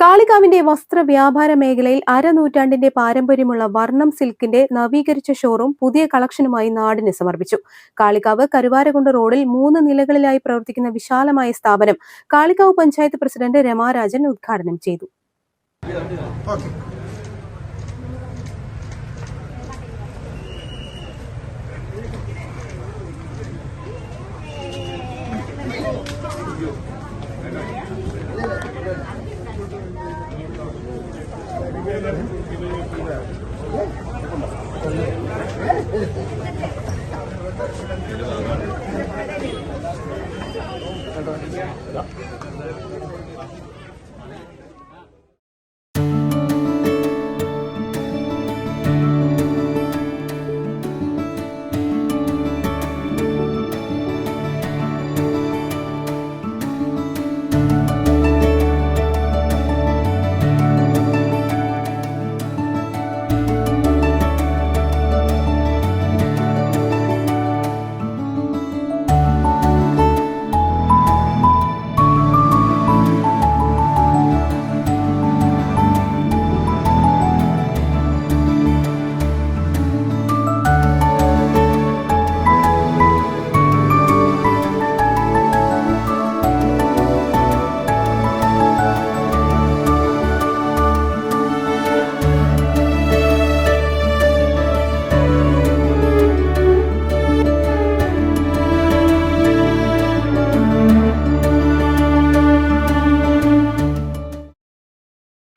കാളികാവിന്റെ വസ്ത്രവ്യാപാര മേഖലയിൽ അരനൂറ്റാണ്ടിന്റെ പാരമ്പര്യമുള്ള വർണ്ണം സിൽക്കിന്റെ നവീകരിച്ച ഷോറൂം പുതിയ കളക്ഷനുമായി നാടിന് സമർപ്പിച്ചു. കാളികാവ് കരുവാരകുണ്ട് റോഡിൽ 3 നിലകളിലായി പ്രവർത്തിക്കുന്ന വിശാലമായ സ്ഥാപനം കാളികാവ് പഞ്ചായത്ത് പ്രസിഡന്റ് രമാരാജൻ ഉദ്ഘാടനം ചെയ്തു.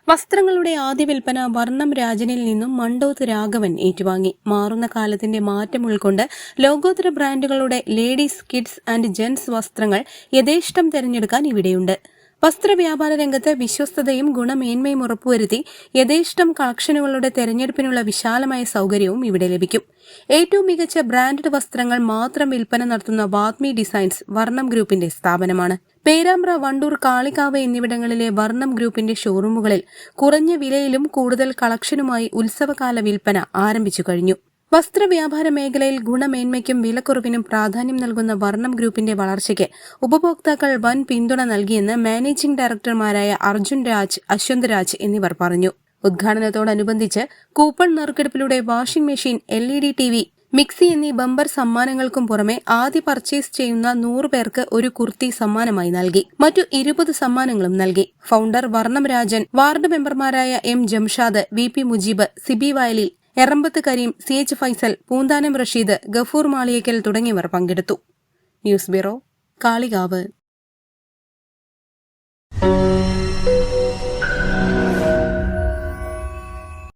വസ്ത്രങ്ങളുടെ ആദ്യ വിൽപ്പന വർണ്ണം രാജനിൽ നിന്നും മണ്ടോത്ത് രാഘവൻ ഏറ്റുവാങ്ങി. മാറുന്ന കാലത്തിന്റെ മാറ്റം ഉൾക്കൊണ്ട് ലോകോത്തര ബ്രാൻഡുകളുടെ ലേഡീസ്, കിഡ്സ് ആൻഡ് ജെന്റ്സ് വസ്ത്രങ്ങൾ യഥേഷ്ടം തിരഞ്ഞെടുക്കാൻ ഇവിടെയുണ്ട്. വസ്ത്രവ്യാപാര രംഗത്ത് വിശ്വസ്തതയും ഗുണമേന്മയും ഉറപ്പുവരുത്തി യഥേഷ്ടം കളക്ഷനുകളുടെ തെരഞ്ഞെടുപ്പിനുള്ള വിശാലമായ സൗകര്യവും ഇവിടെ ലഭിക്കും. ഏറ്റവും മികച്ച ബ്രാൻഡഡ് വസ്ത്രങ്ങൾ മാത്രം വിൽപ്പന നടത്തുന്ന വാത്മി ഡിസൈൻസ് വർണ്ണം ഗ്രൂപ്പിന്റെ സ്ഥാപനമാണ്. പേരാമ്പ്ര, വണ്ടൂർ, കാളികാവ് എന്നിവിടങ്ങളിലെ വർണ്ണം ഗ്രൂപ്പിന്റെ ഷോറൂമുകളിൽ കുറഞ്ഞ വിലയിലും കൂടുതൽ കളക്ഷനുമായി ഉത്സവകാല വിൽപ്പന ആരംഭിച്ചു കഴിഞ്ഞു. വസ്ത്രവ്യാപാര മേഖലയിൽ ഗുണമേന്മയ്ക്കും വിലക്കുറവിനും പ്രാധാന്യം നൽകുന്ന വർണ്ണം ഗ്രൂപ്പിന്റെ വളർച്ചയ്ക്ക് ഉപഭോക്താക്കൾ വൻ പിന്തുണ നൽകിയെന്ന് മാനേജിംഗ് ഡയറക്ടർമാരായ അർജുൻ രാജ്, അശ്വന്ത് രാജ് എന്നിവർ പറഞ്ഞു. ഉദ്ഘാടനത്തോടനുബന്ധിച്ച് കൂപ്പൺ നറുക്കെടുപ്പിലൂടെ washing machine, LED TV, mixie എന്നീ ബമ്പർ സമ്മാനങ്ങൾക്കും പുറമെ ആദ്യ പർച്ചേസ് ചെയ്യുന്ന 100 പേർക്ക് ഒരു കുർത്തി സമ്മാനമായി നൽകി. മറ്റു 20 സമ്മാനങ്ങളും നൽകി. ഫൌണ്ടർ വർണ്ണം രാജൻ, വാർഡ് മെമ്പർമാരായ M Jamshad, VP Mujeeb, Sibi Vayalil, Erambath Kareem, CH Faisal, Poonthanam Rasheed, Gafoor Maliyekkal തുടങ്ങിയവർ പങ്കെടുത്തു. News bureau, Kalikavu.